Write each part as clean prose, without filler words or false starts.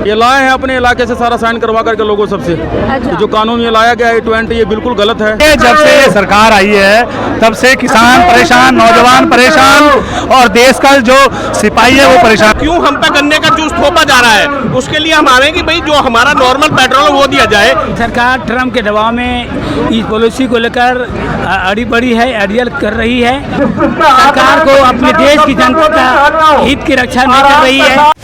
ये लाए हैं अपने इलाके से सारा साइन करवा करके लोगों सबसे। अच्छा। जो कानून ये लाया गया है E20 ये बिल्कुल गलत है। जब से ये सरकार आई है तब से किसान परेशान, नौजवान परेशान और देश का जो सिपाही है वो परेशान। क्यों हम पे गन्ने का जूस थोपा जा रहा है? उसके लिए हम आ रहे हैं कि भाई जो हमारा नॉर्मल पेट्रोल वो दिया जाए। सरकार ट्रम्प के दबाव में इस पॉलिसी को लेकर अड़ी बड़ी है, अड़ियल कर रही है। सरकार को अपने देश की जनता का हित की रक्षा नहीं कर रही है।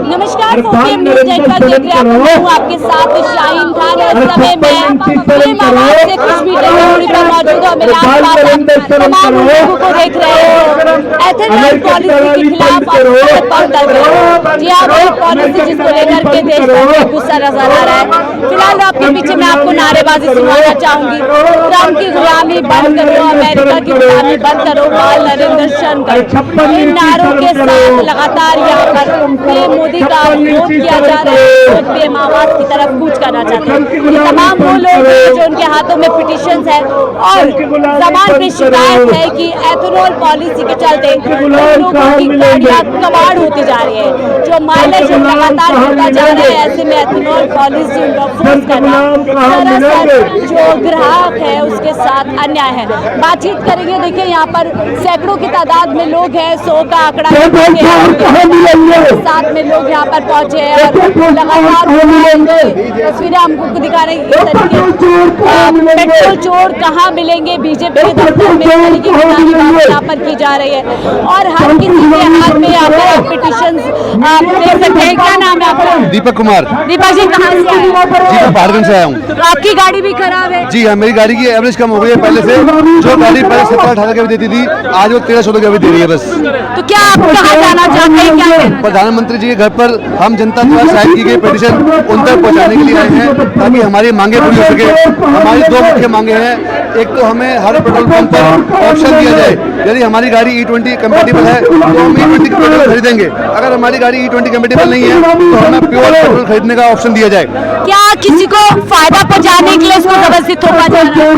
नमस्कार, फोकस न्यूज़ नेटवर्क देख रहे हैं। हूँ आपके साथ शाहीन खान और इस समय मैं फिल्म आवाज से कुछ भी टेलीविजन पर मौजूद हूँ। मेरे आसपास तमाम लोगों को देख रहे हैं एथेनॉल पॉलिसी के खिलाफ और कर रहे हैं। जी हाँ, वही पॉलिसी जिसको लेकर के देश भर में गुस्सा नजर आ रहा है। फिलहाल आपके पीछे मैं आपको नारेबाजी सुनाना चाहूंगी। ट्रम्प की गुलामी बंद करो, अमेरिका की गुलामी बंद करो, बाल नरेंद्र करो। इन नारों के साथ लगातार यहाँ पर मोदी का विरोध किया जा रहा है। पीएम आवास की तरफ कूच करना चाहते हैं। ये तमाम वो लोग हैं जो उनके हाथों में पिटीशंस है और जबान पे शिकायत है कि एथेनॉल पॉलिसी के चलते लोगों की गाड़ियां कबाड़ होती जा रही है। जो माइलेज लगातार होता जा रहा है, ऐसे में एथेनॉल पॉलिसी उनका फोर्स करना दरअसल जो ग्राहक है उसके साथ अन्याय है। बातचीत करेंगे। देखिए यहाँ पर सैकड़ों की तादाद में लोग हैं, 100 का आंकड़ा साथ में लोग यहाँ पर पहुंचे हैं और लगातार तस्वीरें हमको दिखा रहे हैं। पेट्रोल चोर कहाँ मिलेंगे? बीजेपी के दफ्तर में यहाँ पर की जा रही है और हर किसी के हाथ में यहाँ पर पिटीशन दे सकते हैं। क्या नाम है आपका? दीपक कुमार। दीपक जी कहाँ से आए? जी मैं पहाड़गंज से आया हूँ। आपकी गाड़ी भी खराब है? जी हाँ, मेरी गाड़ी की एवरेज कम हो गई है पहले से। जो गाड़ी पहले 17-18 की भी देती थी आज वो 13-14 की भी दे रही है बस। तो क्या आप कहाँ जाना चाहते हैं? क्या प्रधानमंत्री जी के घर पर हम जनता द्वारा साइन की गई पिटीशन उन तक पहुंचाने के लिए आए हैं ताकि हमारी मांगे पूरी हो सके। हमारी दो मुख्य मांगे हैं। एक तो हमें हर पेट्रोल पंप पर ऑप्शन दिया जाए, यदि हमारी गाड़ी E20 कंपेटिबल है तो हम E20 पेट्रोल खरीदेंगे। अगर हमारी गाड़ी E20 कंपेटिबल नहीं है तो हमें प्योर पेट्रोल खरीदने का ऑप्शन दिया जाए। क्या किसी को फायदा पहुंचाने के लिए इसको जबरदस्ती थोपा जा रहा है?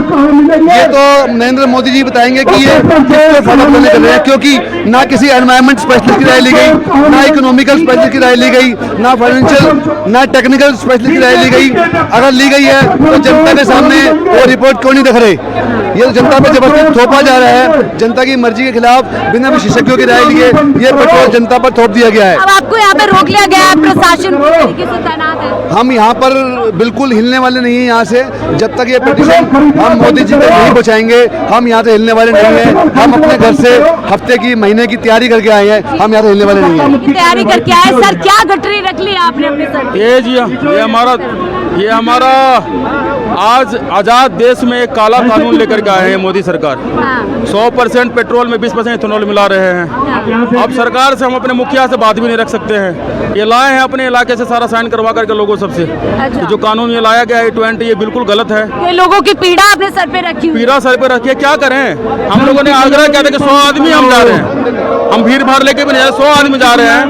ये तो नरेंद्र मोदी जी बताएंगे कि ये किसको फॉलो करने कर रहे हैं, क्योंकि ना किसी एनवायरमेंट स्पेशलिस्ट की राय ली गई, ना इकोनॉमिकल स्पेशलिस्ट की राय ली गई, ना फाइनेंशियल ना टेक्निकल स्पेशलिस्ट की राय ली गई। अगर ली गई है तो जनता के सामने वो रिपोर्ट क्यों नहीं दिख रही? ये तो जनता पे जबरदस्ती थोपा जा रहा है। जनता की मर्जी के खिलाफ बिना विशेषज्ञों की राय लिए ये पेट्रोल जनता पर थोप दिया गया है। अब आपको यहाँ पे रोक लिया गया है, प्रशासन पूरी तरीके से तैनात है। हम यहाँ पर बिल्कुल हिलने वाले नहीं हैं यहाँ से जब तक ये पिटीशन हम मोदी जी तक नहीं पहुँचाएंगे। हम यहाँ से हिलने वाले नहीं हैं। हम अपने घर से हफ्ते की महीने की तैयारी करके आए हैं। हम यहाँ से हिलने वाले नहीं हैं। तैयारी करके आए सर, क्या गठरी रख ली आपने अपने सर? ये जी ये हमारा आज आजाद देश में एक काला कानून लेकर के आए हैं मोदी सरकार। 100% पेट्रोल में 20% इथेनॉल मिला रहे हैं। अब सरकार से हम अपने मुखिया से बात भी नहीं रख सकते हैं। ये लाए हैं अपने इलाके से सारा साइन करवा करके लोगों सबसे। जो कानून ये लाया गया है E20 ये बिल्कुल गलत है। ये लोगों की पीड़ा अपने सर पे रखी हुई। पीड़ा सर पे रखिए, क्या करें? हम लोगों ने आग्रह किया था कि 100 आदमी हम जा रहे हैं। हम भीड़ भाड़ लेके भी नहीं, 100 आदमी जा रहे हैं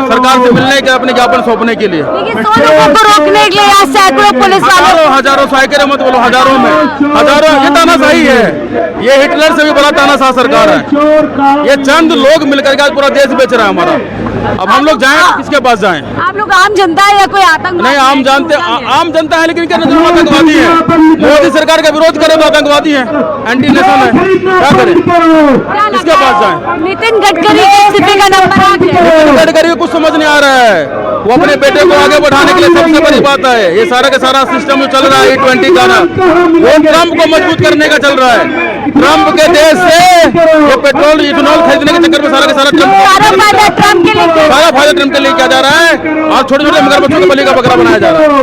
सरकार से मिलने के, अपने ज्ञापन सौंपने के लिए। लेकिन 100 लोगों को रोकने के लिए यहाँ सैकड़ों पुलिस वालों, हजारों सैकड़ों मत बोलो, हजारों में हजारों। ये तानाशाही है। ये हिटलर से भी बड़ा तानाशाह सरकार है। ये चंद लोग मिलकर के आज पूरा देश बेच रहा है हमारा। अब हम लोग जाएं किसके पास जाएं? आप लोग आम जनता है या कोई आतंकवादी? नहीं, आम जनता है, लेकिन क्या नजर आतंकवादी है। मोदी सरकार का विरोध करे तो आतंकवादी है, एंटी नेशन है। क्या करें? किसके पास जाएं? नितिन गडकरी की स्थिति का नंबर आ गया। नितिन गडकरी को कुछ समझ नहीं आ रहा है। वो अपने बेटे को आगे बढ़ाने के लिए सबसे बड़ी बात है ये सारा का सारा सिस्टम जो चल रहा है E20 का ना, वो ट्रम्प को मजबूत करने का चल रहा है। ट्रम्प के देश से ये पेट्रोल इथेनॉल खरीदने के चक्कर में सारा का सारा फायदा ट्रम्प के लिए, सारा फायदा ट्रम्प के लिए किया जा रहा है और छोटे छोटे मगरमच्छों को बलि का बकरा बनाया जा रहा है।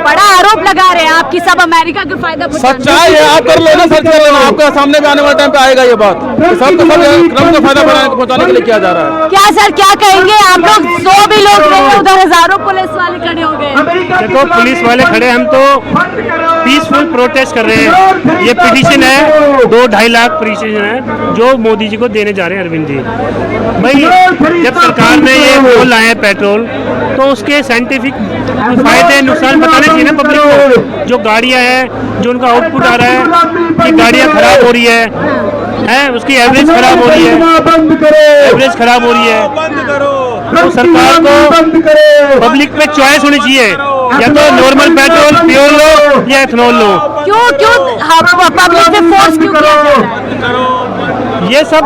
बड़ा आरोप लगा रहे हैं आपकी, सब अमेरिका का फायदा। सच्चाई है, आप कर लो ना, सर्च कर लेना, आपके सामने भी आने वाले टाइम पे आएगा ये बात। सब ट्रम्प का फायदा पहुंचाने के लिए किया जा रहा है। क्या सर क्या कहेंगे? आप लोग 100 भी लोग नहीं, उधर हजारों पुलिस वाले खड़े हो गए। देखो पुलिस वाले खड़े, हम तो पीसफुल प्रोटेस्ट कर रहे हैं। ये पिटीशन है, 2-2.5 लाख पिटीशन है जो मोदी जी को देने जा रहे हैं अरविंद जी। भाई जब सरकार ने ये वो लाए पेट्रोल तो उसके साइंटिफिक फायदे नुकसान बताने चाहिए ना पब्लिक को। जो गाड़ियां हैं, जो उनका आउटपुट आ रहा है कि गाड़ियां खराब हो रही है, है उसकी एवरेज खराब हो रही है, एवरेज खराब हो रही है। तो सरकार को पब्लिक पे चॉइस होनी चाहिए, या तो नॉर्मल पेट्रोल प्योर लो या एथनॉल लो। क्यों पब्लिक पे फोर्स क्यों किया जा रहा है? ये सब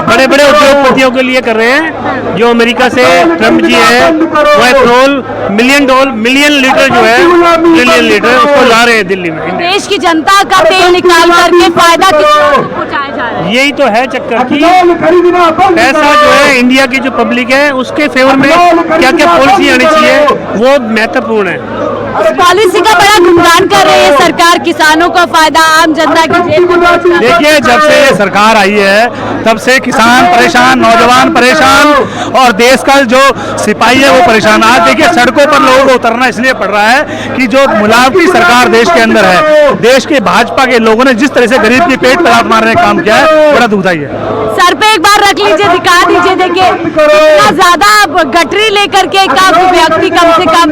बड़े बड़े उद्योगपतियों के लिए कर रहे हैं। जो अमेरिका से ट्रम्प जी है वो एथनॉल मिलियन लीटर जो है ट्रिलियन लीटर उसको ला रहे हैं दिल्ली में। देश की जनता का तेल निकाल करके फायदा किसको पहुंचाया जा रहा है? यही तो है चक्कर की पैसा जो है इंडिया की जो पब्लिक है उसके फेवर में क्या क्या पॉलिसी आनी चाहिए वो महत्वपूर्ण है। उस पॉलिसी का बड़ा गुणगान कर रही है सरकार, किसानों का फायदा आम जनता की जेब को पहुंच रहा है। देखिए, जब से ये सरकार आई है तब से किसान परेशान, नौजवान परेशान और देश का जो सिपाही है वो परेशान। आज देखिए सड़कों पर लोगों को उतरना इसलिए पड़ रहा है कि जो मिलावटी सरकार देश के अंदर है, देश के भाजपा के लोगों ने जिस तरह से गरीब की पेट पर हाथ मारने का काम किया है बड़ा दुखदाई है। सर पे एक बार रख लीजिए, दिखा दीजिए, देखिए इतना ज्यादा गठरी लेकर के एक व्यक्ति कम से कम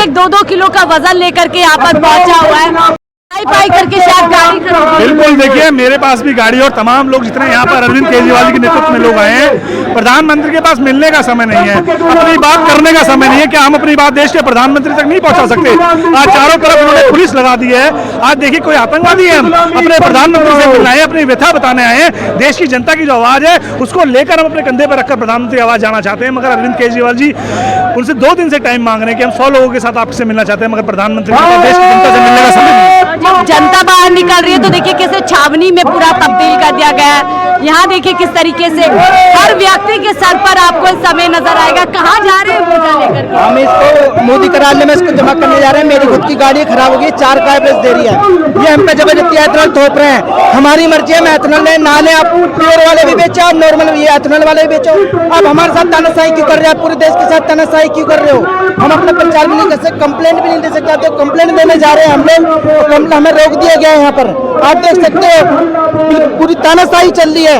1-2 किलो का वजन लेकर के यहाँ पर पहुंचा हुआ है, पाई करके शायद गाड़ी खरीदी। बिल्कुल, देखिए मेरे पास भी गाड़ी और तमाम लोग जितने यहाँ पर अरविंद केजरीवाल के नेतृत्व में लोग आए हैं, प्रधानमंत्री के पास मिलने का समय नहीं है, अपनी बात करने का समय नहीं है। क्या हम अपनी बात देश के प्रधानमंत्री तक नहीं पहुँचा सकते? आज चारों तरफ उन्होंने पुलिस लगा दी है। आज देखिए कोई आतंकवादी है, हम अपने प्रधानमंत्री से मिलने आए, अपनी व्यथा बताने आए हैं। देश की जनता की जो आवाज है उसको लेकर हम अपने कंधे पर रखकर प्रधानमंत्री आवाज जाना चाहते हैं। मगर अरविंद केजरीवाल जी उनसे 2 दिन से टाइम मांग रहे हैं कि हम 100 लोगों के साथ आपसे मिलना चाहते हैं, मगर प्रधानमंत्री देश की जनता से मिलने का समय नहीं है। जब जनता बाहर निकल रही है तो देखिए कैसे छावनी में पूरा तब्दील कर दिया गया है। यहाँ देखिए किस तरीके से हर व्यक्ति के सर पर आपको इस समय नजर आएगा। कहाँ जा रहे हैं बोझा लेकर के? हम इसको मोदी कार्यालय में इसको जमा करने जा रहे हैं। मेरी खुद की गाड़ी खराब हो गई, 4 का एवरेज दे रही है। ये हम पे जबरदस्ती एथनॉल थोप रहे हैं। हमारी मर्जी है, एथनॉल ले ना ले, आप प्योर वाले भी बेचो और नॉर्मल ये एथनॉल वाले भी बेचो। अब हमारे साथ तानाशाही क्यों कर रहे हैं? पूरे देश के साथ तानाशाही क्यों कर रहे हो? हम अपना प्रचार भी नहीं कर सकते, कंप्लेंट भी नहीं दे सकते। तो कंप्लेंट देने जा रहे हैं हम लोग, हमें रोक दिया गया है यहाँ पर। आप देख सकते हो पूरी तानाशाही चल रही है।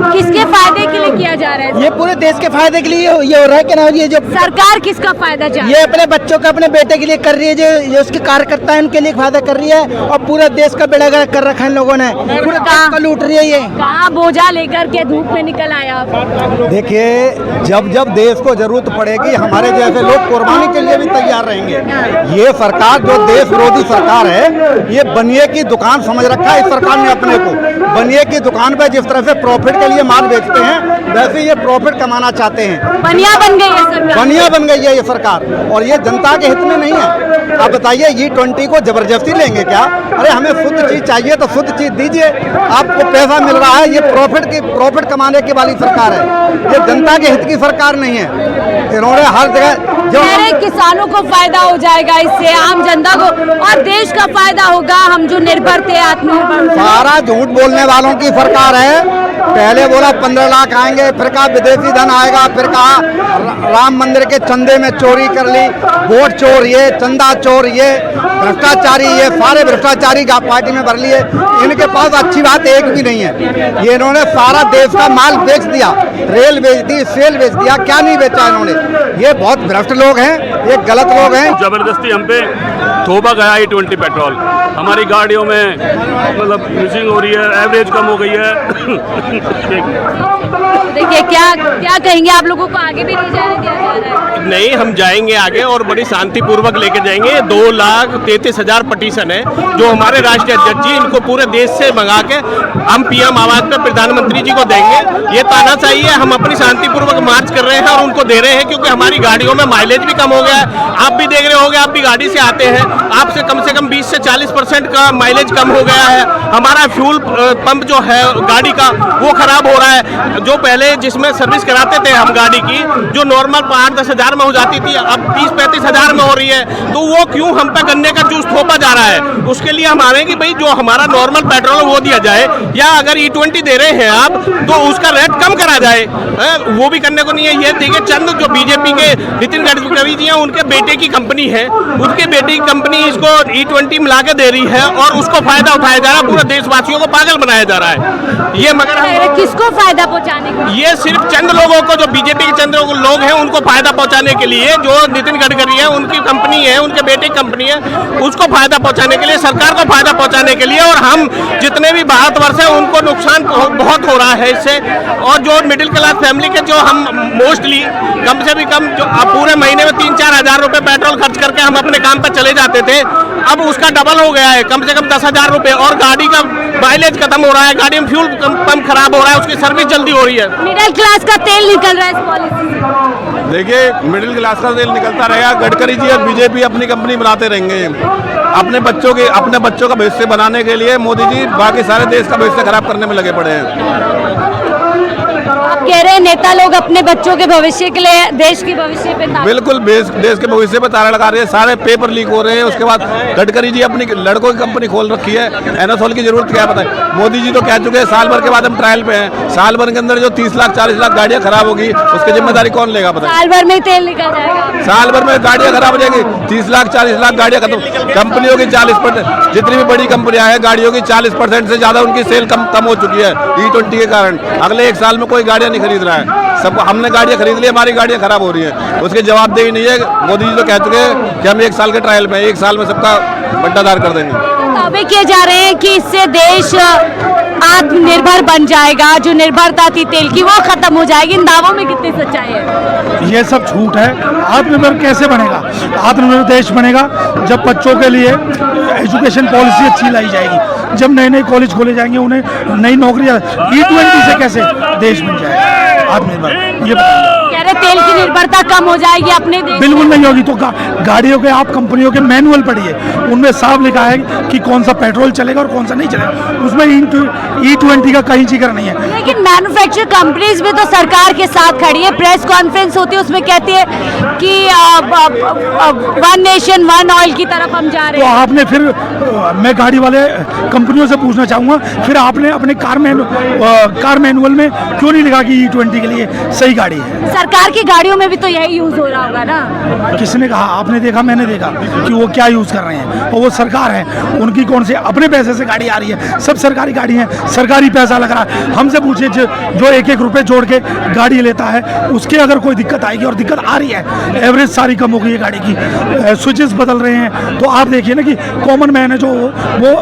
किसके फायदे के लिए किया जा रहा है? ये पूरे देश के फायदे के लिए ये हो रहा है कि ना? ये जो सरकार किसका फायदा चाह रही ये अपने बच्चों का, अपने बेटे के लिए कर रही है, जो उसके कार्यकर्ता है उनके लिए फायदा कर रही है, और पूरा देश का बेड़ा गर्क कर रखा है इन लोगों ने। पूरे देश को लूट रही है ये। कहाँ बोझा लेकर के धूप में निकल आया आप? देखिए, जब जब देश को जरूरत पड़ेगी हमारे जैसे लोग कुर्बानी के लिए भी तैयार रहेंगे। ये सरकार जो देश विरोधी सरकार है, ये बनिए की दुकान समझ रखा है इस सरकार ने अपने को। बनिए की दुकान पे जिस तरह से प्रॉफिट के लिए माल बेचते हैं, वैसे ये प्रॉफिट कमाना चाहते हैं। बनिया बन गई है सरकार, बनिया बन गई है ये सरकार, और ये जनता के हित में नहीं है। आप बताइए, G20 को जबरदस्ती लेंगे क्या? अरे हमें शुद्ध चीज चाहिए तो शुद्ध चीज दीजिए। आपको पैसा मिल रहा है, ये प्रॉफिट कमाने की वाली सरकार है, ये जनता के हित की सरकार नहीं है। इन्होंने हर जगह जो किसानों को फायदा हो जाएगा इससे, आम जनता को और देश का फायदा होगा। हम जो निर्भर थे, आत्मनिर्भर, सारा झूठ बोलने वालों की सरकार है। पहले बोला 15 लाख आएंगे, फिर कहा विदेशी धन आएगा, फिर कहा राम मंदिर के चंदे में चोरी कर ली, वोट चोर ये, चंदा चोर ये, भ्रष्टाचारी ये, सारे भ्रष्टाचारी पार्टी में भर लिए। इनके पास अच्छी बात एक भी नहीं है। ये इन्होंने सारा देश का माल बेच दिया, रेल बेच दी, सेल बेच दिया, क्या नहीं बेचा इन्होंने। ये बहुत भ्रष्ट लोग हैं, ये गलत लोग हैं। जबरदस्ती हम पे थोपा गया E20 पेट्रोल। हमारी गाड़ियों में मतलब मिसिंग हो रही है, एवरेज कम हो गई है। देखिए क्या कहेंगे आप लोगों को आगे भी नहीं जाने दिया जा रहा है? नहीं, हम जाएंगे आगे और बड़ी शांतिपूर्वक लेके जाएंगे। 2,33,000 पटिशन है जो हमारे राष्ट्रीय अध्यक्ष जी इनको पूरे देश से मंगा के हम PM आवाज पे प्रधानमंत्री जी को देंगे। ये तानाशाही है, हम अपनी शांतिपूर्वक मार्च कर रहे हैं और उनको दे रहे हैं, क्योंकि हमारी गाड़ियों में माइलेज भी कम हो गया है। आप भी देख रहे होंगे, आप भी गाड़ी से आते हैं, आपसे कम से कम 20 से 40% का माइलेज कम हो गया है। हमारा फ्यूल पंप जो है गाड़ी का वो खराब हो रहा है। जो पहले जिसमें सर्विस कराते थे हम गाड़ी की, जो नॉर्मल 8-10 हज़ार में हो जाती थी, अब 30-35 हज़ार में हो रही है। तो वो क्यों हम पे गन्ने का जूस थोपा जा रहा है? उसके लिए हम आ रहे हैं कि भाई जो हमारा नॉर्मल पेट्रोल वो दिया जाए, या अगर E20 दे रहे हैं आप तो उसका रेट कम करा जाए। वो भी करने को नहीं है। ये देखिए, चंद जो बीजेपी के नितिन गडकरी जी हैं, उनके बेटे की कंपनी है, उनके बेटे की कंपनी इसको E20 मिला के दे रही है और उसको फायदा उठाया जा रहा है, पूरे देशवासियों को पागल बनाया जा रहा है। ये मगर किसको फायदा पहुंचाने के लिए? ये सिर्फ चंद लोगों को, जो बीजेपी के चंद लोग हैं, उनको फायदा पहुंचाने के लिए, जो नितिन गडकरी है उनकी कंपनी है, उनके बेटे की कंपनी है, उसको फायदा पहुंचाने के लिए, सरकार को फायदा पहुंचाने के लिए। और हम जितने भी भारतवर्ष है उनको नुकसान बहुत हो रहा है इससे। और जो मिडिल क्लास फैमिली के, जो हम मोस्टली कम से भी कम जो पूरे महीने में 3-4 हज़ार रुपए पेट्रोल खर्च करके हम अपने काम पर चले जाते थे, अब उसका डबल हो गया है, कम से कम 10,000 रुपए। और गाड़ी का माइलेज खत्म हो रहा है, गाड़ी में फ्यूल पंप खराब हो रहा है, उसकी सर्विस जल्दी हो रही है। मिडिल क्लास का तेल निकल रहा है इस पॉलिसी से। देखिए, मिडिल क्लास का तेल निकलता रहेगा, गडकरी जी और बीजेपी अपनी कंपनी बनाते रहेंगे। अपने बच्चों का भविष्य बनाने के लिए मोदी जी बाकी सारे देश का भविष्य खराब करने में लगे पड़े हैं। आप कह रहे हैं नेता लोग अपने बच्चों के भविष्य के लिए देश के भविष्य पे बिल्कुल देश के भविष्य पे ताला लगा रहे हैं, सारे पेपर लीक हो रहे हैं। उसके बाद गडकरी जी अपनी लड़कों की कंपनी खोल रखी है, एनएसओएल की जरूरत क्या है बताएं। मोदी जी तो कह चुके हैं साल भर के बाद हम ट्रायल पे हैं, साल भर के अंदर जो 30 लाख 40 लाख गाड़ियां खराब होगी उसकी जिम्मेदारी कौन लेगा बताएं। साल भर में तेल निकल जाएगा, साल भर में गाड़ियां खराब हो जाएगी, 30 लाख 40 लाख गाड़ियां खत्म। कंपनियों की 40%, जितनी भी बड़ी कंपनियां हैं, गाड़ियों की 40% से ज्यादा उनकी सेल कम हो चुकी है E20 के कारण। अगले 1 साल में कोई गाड़ियां नहीं खरीद रहा है, सब हमने गाड़ियां खरीद ली, हमारी गाड़ियां खराब हो रही हैं, उसकी जवाबदेही नहीं है। मोदी जी तो कह चुके हैं कि हम 1 साल के ट्रायल में 1 साल में सबका बट्टादार कर देंगे। दावे किए जा रहे हैं कि इससे देश आत्मनिर्भर बन जाएगा, जो निर्भरता थी तेल की वो खत्म हो जाएगी। इन दावों में कितनी सच्चाई है? ये सब झूठ है। आत्मनिर्भर कैसे बनेगा? आत्मनिर्भर देश बनेगा जब बच्चों के लिए एजुकेशन पॉलिसी अच्छी लाई जाएगी, जब नए नए कॉलेज खोले जाएंगे, उन्हें नई नौकरियां। E20 से कैसे देश बन जाएगा आत्मनिर्भर? ये बताइए। कह रहे तेल की निर्भरता कम हो जाएगी अपने देश? बिल्कुल नहीं होगी। तो गाड़ियों के आप कंपनियों के मैनुअल पढ़िए, उनमें साफ लिखा है कि कौन सा पेट्रोल चलेगा और कौन सा नहीं चलेगा। उसमें E20 का कहीं जिक्र नहीं है। लेकिन मैन्युफैक्चर कंपनीज भी तो सरकार के साथ खड़ी है। प्रेस कॉन्फ्रेंस होती है, उसमें कहती है कि वन नेशन वन ऑयल की तरफ हम जा रहे तो हैं। आपने फिर, मैं गाड़ी वाले कंपनियों से पूछना चाहूँगा, फिर आपने अपने कार मैनुअल में क्यों नहीं लिखा कि E20 के लिए सही गाड़ी है? सरकार की गाड़ियों में भी तो यही यूज हो रहा होगा ना? किसने कहा? आपने देखा, मैंने देखा कि वो क्या यूज़ कर रहे हैं। और वो सरकार है, उनकी कौन सी अपने पैसे से गाड़ी आ रही है? सब सरकारी गाड़ी है, सरकारी पैसा लग रहा है। हमसे पूछिए जो 1-1 रुपए जोड़ के गाड़ी लेता है, उसके अगर कोई दिक्कत आएगी, और दिक्कत आ रही है, एवरेज सारी कम हो गई है गाड़ी की, स्विचेस बदल रहे हैं। तो आप देखिए ना कि कॉमन मैन है जो वो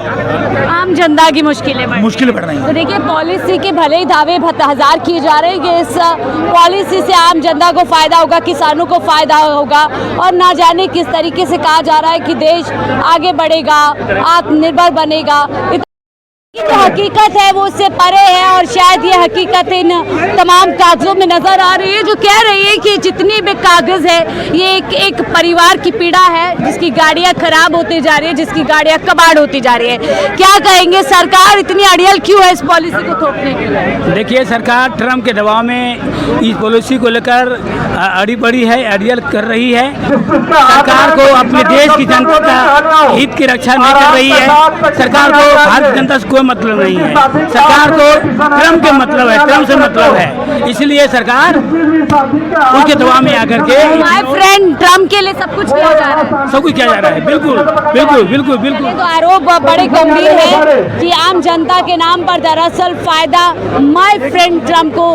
आम जनता की मुश्किलें बढ़ रही हैं। तो देखिए, पॉलिसी के भले ही दावे हजार किए जा रहे हैं कि इस पॉलिसी से आम जनता को फायदा होगा, किसानों को फायदा होगा, और ना जाने किस तरीके से कहा जा रहा है कि देश आगे बढ़ेगा, आत्मनिर्भर बनेगा। जो हकीकत है वो उससे परे है, और शायद ये हकीकत इन तमाम कागजों में नजर आ रही है, जो कह रही है कि जितनी भी कागज है ये एक परिवार की पीड़ा है, जिसकी गाड़ियां खराब होती जा रही है, जिसकी गाड़ियां कबाड़ होती जा रही है। क्या कहेंगे, सरकार इतनी अड़ियल क्यों है इस पॉलिसी को थोपने के लिए? देखिए, सरकार ट्रम्प के दबाव में इस पॉलिसी को लेकर अड़ी पड़ी है, अड़ियल कर रही है। सरकार को अपने देश की जनता का हित की रक्षा नहीं कर रही है। सरकार को भारतीय जनता से मतलब नहीं है, सरकार को ट्रम्प के मतलब है, ट्रम्प से मतलब है। इसलिए सरकार उसके दबाव में आकर के माय फ्रेंड ट्रम्प के लिए सब कुछ किया जा रहा है, सब कुछ किया जा रहा है। बिल्कुल बिल्कुल बिल्कुल बिल्कुल। तो आरोप बड़े गंभीर है कि आम जनता के नाम पर दरअसल फायदा माय फ्रेंड ट्रम्प को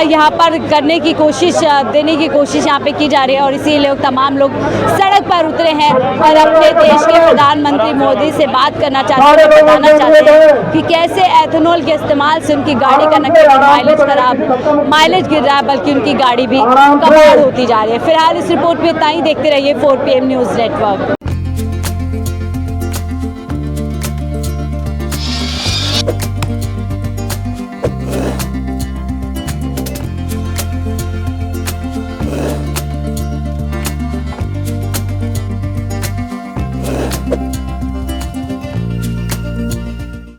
यहाँ पर करने की कोशिश, देने की कोशिश यहाँ पे की जा रही है। और इसीलिए तमाम लोग सड़क पर उतरे हैं और अपने देश के प्रधानमंत्री मोदी से बात करना चाहते हैं, बताना चाहते हैं कि कैसे एथेनॉल के इस्तेमाल से उनकी गाड़ी का न केवल माइलेज गिर रहा है, बल्कि उनकी गाड़ी भी कबाड़ होती जा रही है। फिलहाल इस रिपोर्ट में इतना ही। देखते रहिए 4PM न्यूज़ नेटवर्क।